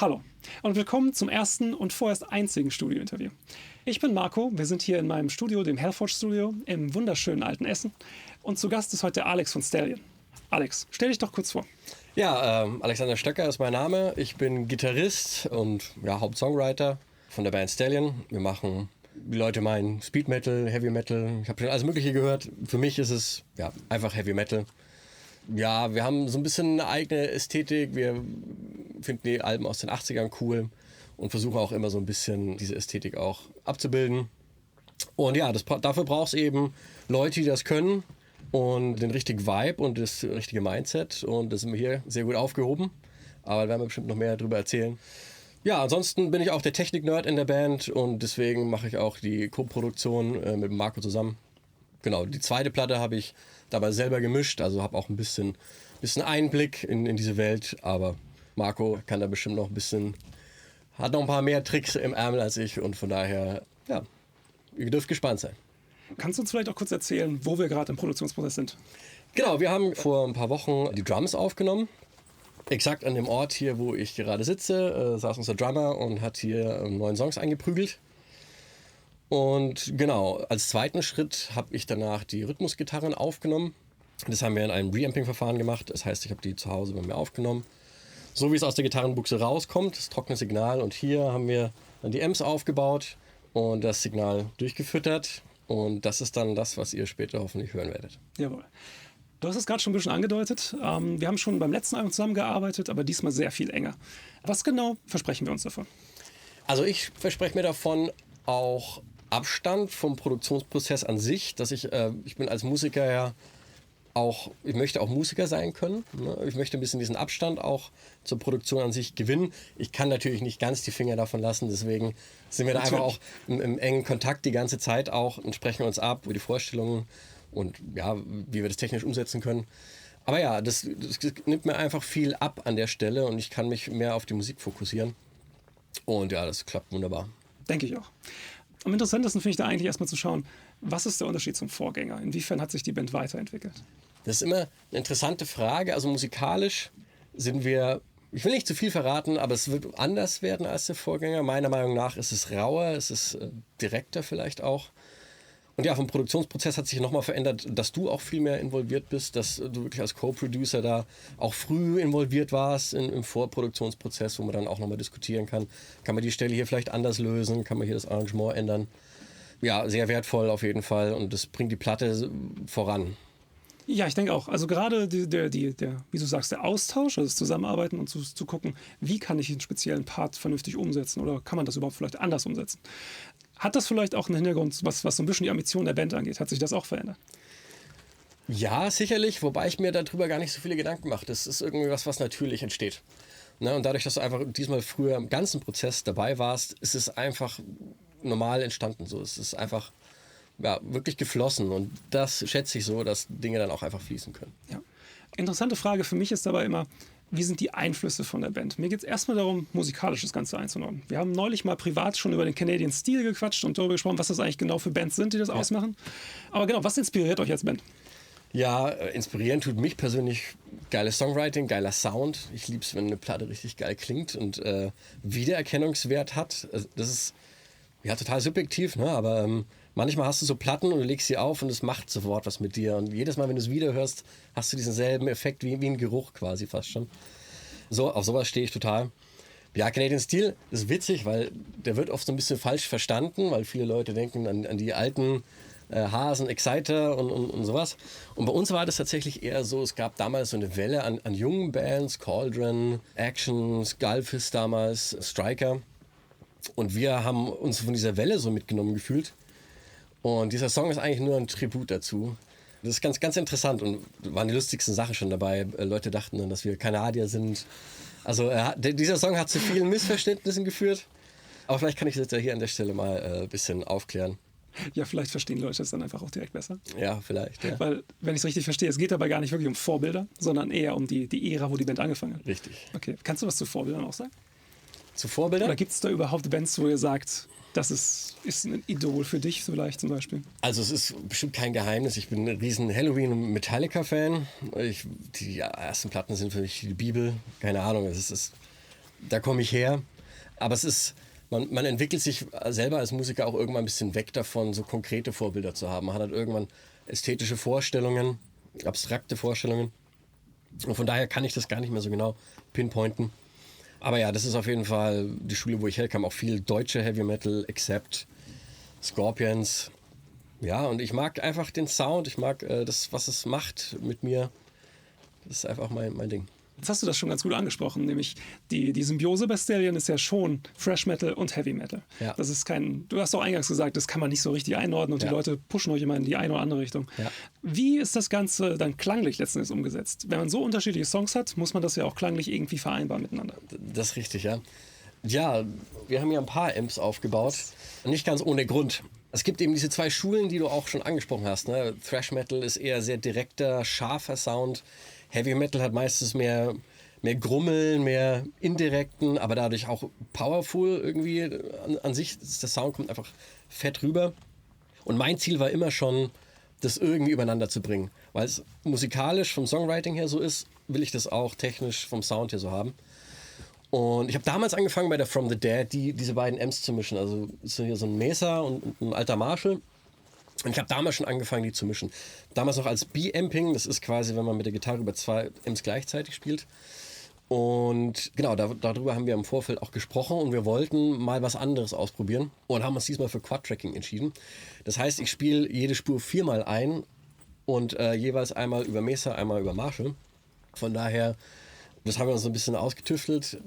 Hallo und willkommen zum ersten und vorerst einzigen Studio-Interview. Ich bin Marco, wir sind hier in meinem Studio, dem Hellforge Studio, im wunderschönen Alten Essen. Und zu Gast ist heute Alex von Stallion. Alex, stell dich doch kurz vor. Ja, Alexander Stöcker ist mein Name. Ich bin Gitarrist und Hauptsongwriter von der Band Stallion. Wir machen, die Leute meinen, Speed Metal, Heavy Metal. Ich habe schon alles Mögliche gehört. Für mich ist es einfach Heavy Metal. Ja, wir haben so ein bisschen eine eigene Ästhetik. Wir finden die Alben aus den 80ern cool und versuchen auch immer so ein bisschen diese Ästhetik auch abzubilden. Und ja, dafür braucht es eben Leute, die das können und den richtigen Vibe und das richtige Mindset. Und das sind wir hier sehr gut aufgehoben. Aber da werden wir bestimmt noch mehr darüber erzählen. Ja, ansonsten bin ich auch der Technik-Nerd in der Band und deswegen mache ich auch die Co-Produktion mit Marco zusammen. Genau, die zweite Platte habe ich dabei selber gemischt, also habe auch ein bisschen Einblick in diese Welt, aber Marco kann da bestimmt noch hat noch ein paar mehr Tricks im Ärmel als ich und von daher, ja, ihr dürft gespannt sein. Kannst du uns vielleicht auch kurz erzählen, wo wir gerade im Produktionsprozess sind? Genau, wir haben vor ein paar Wochen die Drums aufgenommen. Exakt an dem Ort hier, wo ich gerade sitze, saß unser Drummer und hat hier 9 Songs eingeprügelt. Und genau, als zweiten Schritt habe ich danach die Rhythmusgitarren aufgenommen. Das haben wir in einem Reamping-Verfahren gemacht. Das heißt, ich habe die zu Hause bei mir aufgenommen. So wie es aus der Gitarrenbuchse rauskommt, das trockene Signal. Und hier haben wir dann die Amps aufgebaut und das Signal durchgefüttert. Und das ist dann das, was ihr später hoffentlich hören werdet. Jawohl. Du hast es gerade schon ein bisschen angedeutet. Wir haben schon beim letzten Album zusammengearbeitet, aber diesmal sehr viel enger. Was genau versprechen wir uns davon? Also ich verspreche mir davon auch Abstand vom Produktionsprozess an sich, dass ich bin als Musiker ja auch, ich möchte auch Musiker sein können. Ne? Ich möchte ein bisschen diesen Abstand auch zur Produktion an sich gewinnen. Ich kann natürlich nicht ganz die Finger davon lassen, deswegen sind wir da einfach auch im engen Kontakt die ganze Zeit auch und sprechen uns ab über die Vorstellungen und ja, wie wir das technisch umsetzen können. Aber ja, das nimmt mir einfach viel ab an der Stelle und ich kann mich mehr auf die Musik fokussieren. Und ja, das klappt wunderbar. Denke ich auch. Am interessantesten finde ich da eigentlich erstmal zu schauen, was ist der Unterschied zum Vorgänger? Inwiefern hat sich die Band weiterentwickelt? Das ist immer eine interessante Frage. Also musikalisch sind wir, ich will nicht zu viel verraten, aber es wird anders werden als der Vorgänger. Meiner Meinung nach ist es rauer, es ist direkter vielleicht auch. Und ja, vom Produktionsprozess hat sich nochmal verändert, dass du auch viel mehr involviert bist, dass du wirklich als Co-Producer da auch früh involviert warst im Vorproduktionsprozess, wo man dann auch nochmal diskutieren kann. Kann man die Stelle hier vielleicht anders lösen? Kann man hier das Arrangement ändern? Ja, sehr wertvoll auf jeden Fall und das bringt die Platte voran. Ja, ich denke auch. Also gerade wie du sagst, der Austausch, also das Zusammenarbeiten und zu gucken, wie kann ich einen speziellen Part vernünftig umsetzen oder kann man das überhaupt vielleicht anders umsetzen? Hat das vielleicht auch einen Hintergrund, was so ein bisschen die Ambition der Band angeht? Hat sich das auch verändert? Ja, sicherlich, wobei ich mir darüber gar nicht so viele Gedanken mache. Das ist irgendwie was natürlich entsteht. Ne? Und dadurch, dass du einfach diesmal früher im ganzen Prozess dabei warst, ist es einfach normal entstanden. So. Es ist einfach wirklich geflossen und das schätze ich so, dass Dinge dann auch einfach fließen können. Ja. Interessante Frage für mich ist dabei immer, wie sind die Einflüsse von der Band? Mir geht es erstmal darum, musikalisch das Ganze einzuordnen. Wir haben neulich mal privat schon über den Canadian Stil gequatscht und darüber gesprochen, was das eigentlich genau für Bands sind, die das ausmachen. Aber genau, was inspiriert euch als Band? Ja, inspirieren tut mich persönlich geiles Songwriting, geiler Sound. Ich liebe es, wenn eine Platte richtig geil klingt und Wiedererkennungswert hat. Also das ist ja total subjektiv, ne? Aber manchmal hast du so Platten und du legst sie auf und es macht sofort was mit dir. Und jedes Mal, wenn du es wieder hörst, hast du diesen selben Effekt wie ein Geruch quasi fast schon. So, auf sowas stehe ich total. Ja, Canadian Stil ist witzig, weil der wird oft so ein bisschen falsch verstanden, weil viele Leute denken an die alten Hasen, Exciter und sowas. Und bei uns war das tatsächlich eher so, es gab damals so eine Welle an jungen Bands, Cauldron, Action, Skullfist damals, Striker. Und wir haben uns von dieser Welle so mitgenommen gefühlt. Und dieser Song ist eigentlich nur ein Tribut dazu. Das ist ganz, ganz interessant und waren die lustigsten Sachen schon dabei. Leute dachten dann, dass wir Kanadier sind. Also dieser Song hat zu vielen Missverständnissen geführt. Aber vielleicht kann ich das ja hier an der Stelle mal ein bisschen aufklären. Ja, vielleicht verstehen Leute das dann einfach auch direkt besser. Ja, vielleicht. Ja. Weil, wenn ich es richtig verstehe, es geht dabei gar nicht wirklich um Vorbilder, sondern eher um die Ära, wo die Band angefangen hat. Richtig. Okay, kannst du was zu Vorbildern auch sagen? Zu Vorbildern? Oder gibt es da überhaupt Bands, wo ihr sagt, das ist ein Idol für dich vielleicht zum Beispiel? Also es ist bestimmt kein Geheimnis. Ich bin ein riesen Halloween- und Metallica-Fan. Die ersten Platten sind für mich die Bibel. Keine Ahnung, es ist Da komme ich her. Aber es ist, man entwickelt sich selber als Musiker auch irgendwann ein bisschen weg davon, so konkrete Vorbilder zu haben. Man hat halt irgendwann ästhetische Vorstellungen, abstrakte Vorstellungen. Und von daher kann ich das gar nicht mehr so genau pinpointen. Aber ja, das ist auf jeden Fall die Schule, wo ich herkam. Auch viel deutsche Heavy Metal, Accept, Scorpions. Ja, und ich mag einfach den Sound. Ich mag das, was es macht mit mir. Das ist einfach mein Ding. Jetzt hast du das schon ganz gut angesprochen, nämlich die Symbiose bei Stallion ist ja schon Thrash Metal und Heavy Metal. Ja. Das ist du hast auch eingangs gesagt, das kann man nicht so richtig einordnen und die Leute pushen euch immer in die eine oder andere Richtung. Ja. Wie ist das Ganze dann klanglich letzten Endes umgesetzt? Wenn man so unterschiedliche Songs hat, muss man das ja auch klanglich irgendwie vereinbaren miteinander. Das ist richtig, ja. Ja, wir haben ja ein paar Amps aufgebaut. Nicht ganz ohne Grund. Es gibt eben diese zwei Schulen, die du auch schon angesprochen hast. Ne? Thrash Metal ist eher sehr direkter, scharfer Sound. Heavy Metal hat meistens mehr Grummeln, mehr indirekten, aber dadurch auch powerful irgendwie an sich. Der Sound kommt einfach fett rüber. Und mein Ziel war immer schon, das irgendwie übereinander zu bringen. Weil es musikalisch vom Songwriting her so ist, will ich das auch technisch vom Sound her so haben. Und ich habe damals angefangen bei der From the Dead, diese beiden Amps zu mischen. Also ist hier so ein Mesa und ein alter Marshall. Und ich habe damals schon angefangen, die zu mischen. Damals noch als B-Amping, das ist quasi, wenn man mit der Gitarre über zwei Amps gleichzeitig spielt. Und genau, darüber haben wir im Vorfeld auch gesprochen und wir wollten mal was anderes ausprobieren und haben uns diesmal für Quad-Tracking entschieden. Das heißt, ich spiele jede Spur 4-mal ein und jeweils einmal über Mesa, einmal über Marshall. Von daher, das haben wir uns so ein bisschen ausgetüftelt.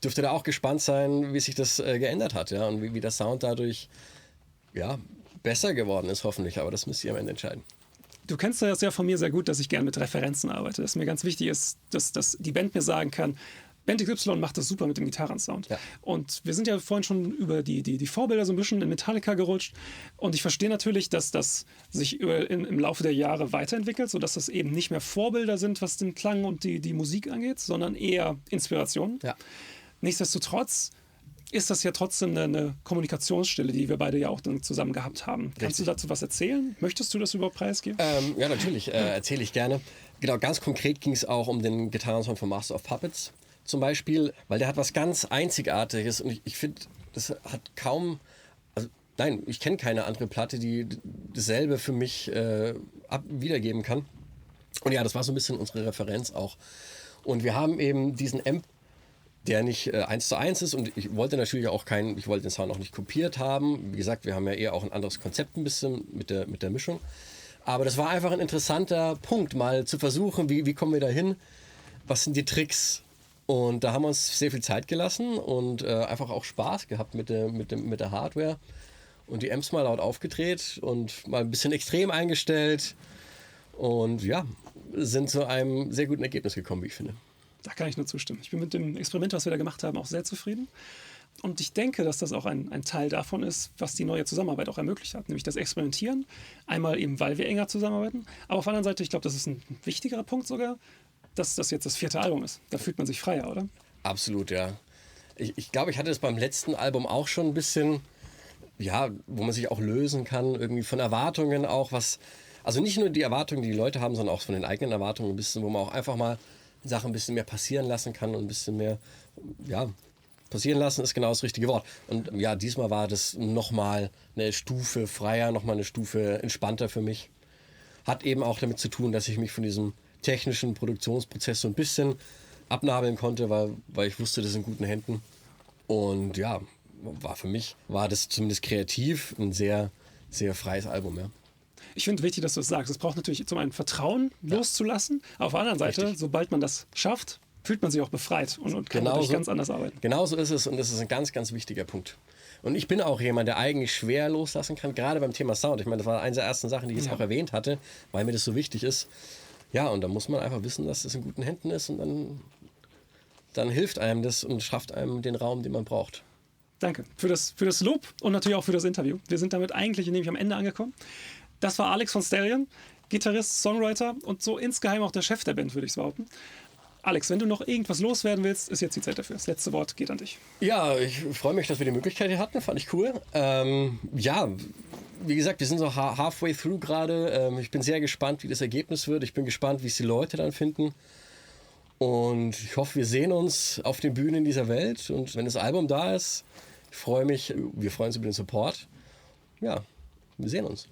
Dürfte da auch gespannt sein, wie sich das geändert hat, ja, und wie der Sound dadurch, ja, besser geworden ist, hoffentlich. Aber das müsst ihr am Ende entscheiden. Du kennst das ja von mir sehr gut, dass ich gerne mit Referenzen arbeite. Dass mir ganz wichtig ist, dass die Band mir sagen kann, Band XY macht das super mit dem Gitarrensound. Ja. Und wir sind ja vorhin schon über die Vorbilder so ein bisschen in Metallica gerutscht. Und ich verstehe natürlich, dass das sich im Laufe der Jahre weiterentwickelt, sodass das eben nicht mehr Vorbilder sind, was den Klang und die Musik angeht, sondern eher Inspirationen. Ja. Nichtsdestotrotz ist das ja trotzdem eine Kommunikationsstelle, die wir beide ja auch dann zusammen gehabt haben. Richtig. Kannst du dazu was erzählen? Möchtest du das überhaupt preisgeben? Ja, natürlich. Erzähle ich gerne. Genau, ganz konkret ging es auch um den Gitarrensound von Master of Puppets zum Beispiel, weil der hat was ganz Einzigartiges und ich finde, das hat kaum... Also, nein, ich kenne keine andere Platte, die dasselbe für mich wiedergeben kann. Und ja, das war so ein bisschen unsere Referenz auch. Und wir haben eben diesen Amp, der nicht 1:1 ist und ich wollte natürlich auch ich wollte den Sound auch nicht kopiert haben. Wie gesagt, wir haben ja eher auch ein anderes Konzept ein bisschen mit der Mischung. Aber das war einfach ein interessanter Punkt, mal zu versuchen, wie kommen wir da hin? Was sind die Tricks? Und da haben wir uns sehr viel Zeit gelassen und einfach auch Spaß gehabt mit der Hardware. Und die Amps mal laut aufgedreht und mal ein bisschen extrem eingestellt. Und ja, sind zu einem sehr guten Ergebnis gekommen, wie ich finde. Da kann ich nur zustimmen. Ich bin mit dem Experiment, was wir da gemacht haben, auch sehr zufrieden. Und ich denke, dass das auch ein Teil davon ist, was die neue Zusammenarbeit auch ermöglicht hat. Nämlich das Experimentieren. Einmal eben, weil wir enger zusammenarbeiten. Aber auf der anderen Seite, ich glaube, das ist ein wichtigerer Punkt sogar, dass das jetzt das 4. Album ist. Da fühlt man sich freier, oder? Absolut, ja. Ich glaube, ich hatte es beim letzten Album auch schon ein bisschen, ja, wo man sich auch lösen kann, irgendwie von Erwartungen auch was. Also nicht nur die Erwartungen, die die Leute haben, sondern auch von den eigenen Erwartungen ein bisschen, wo man auch einfach mal Sachen ein bisschen mehr passieren lassen kann und ein bisschen mehr, ja, passieren lassen ist genau das richtige Wort. Und ja, diesmal war das nochmal eine Stufe freier, nochmal eine Stufe entspannter für mich. Hat eben auch damit zu tun, dass ich mich von diesem technischen Produktionsprozess so ein bisschen abnabeln konnte, weil ich wusste, das ist in guten Händen. Und ja, war das zumindest kreativ ein sehr, sehr freies Album, ja. Ich finde wichtig, dass du das sagst. Es braucht natürlich zum einen Vertrauen loszulassen. Aber auf der anderen Seite, sobald man das schafft, fühlt man sich auch befreit und kann natürlich ganz anders arbeiten. Genau so ist es und das ist ein ganz, ganz wichtiger Punkt. Und ich bin auch jemand, der eigentlich schwer loslassen kann, gerade beim Thema Sound. Ich meine, das war eine der ersten Sachen, die ich jetzt auch erwähnt hatte, weil mir das so wichtig ist. Ja, und da muss man einfach wissen, dass das in guten Händen ist und dann hilft einem das und schafft einem den Raum, den man braucht. Danke für das Lob und natürlich auch für das Interview. Wir sind damit eigentlich nämlich am Ende angekommen. Das war Alex von Stallion, Gitarrist, Songwriter und so insgeheim auch der Chef der Band, würde ich behaupten. Alex, wenn du noch irgendwas loswerden willst, ist jetzt die Zeit dafür. Das letzte Wort geht an dich. Ja, ich freue mich, dass wir die Möglichkeit hier hatten. Fand ich cool. Ja, wie gesagt, wir sind so halfway through gerade. Ich bin sehr gespannt, wie das Ergebnis wird. Ich bin gespannt, wie es die Leute dann finden. Und ich hoffe, wir sehen uns auf den Bühnen dieser Welt. Und wenn das Album da ist, wir freuen uns über den Support. Ja, wir sehen uns.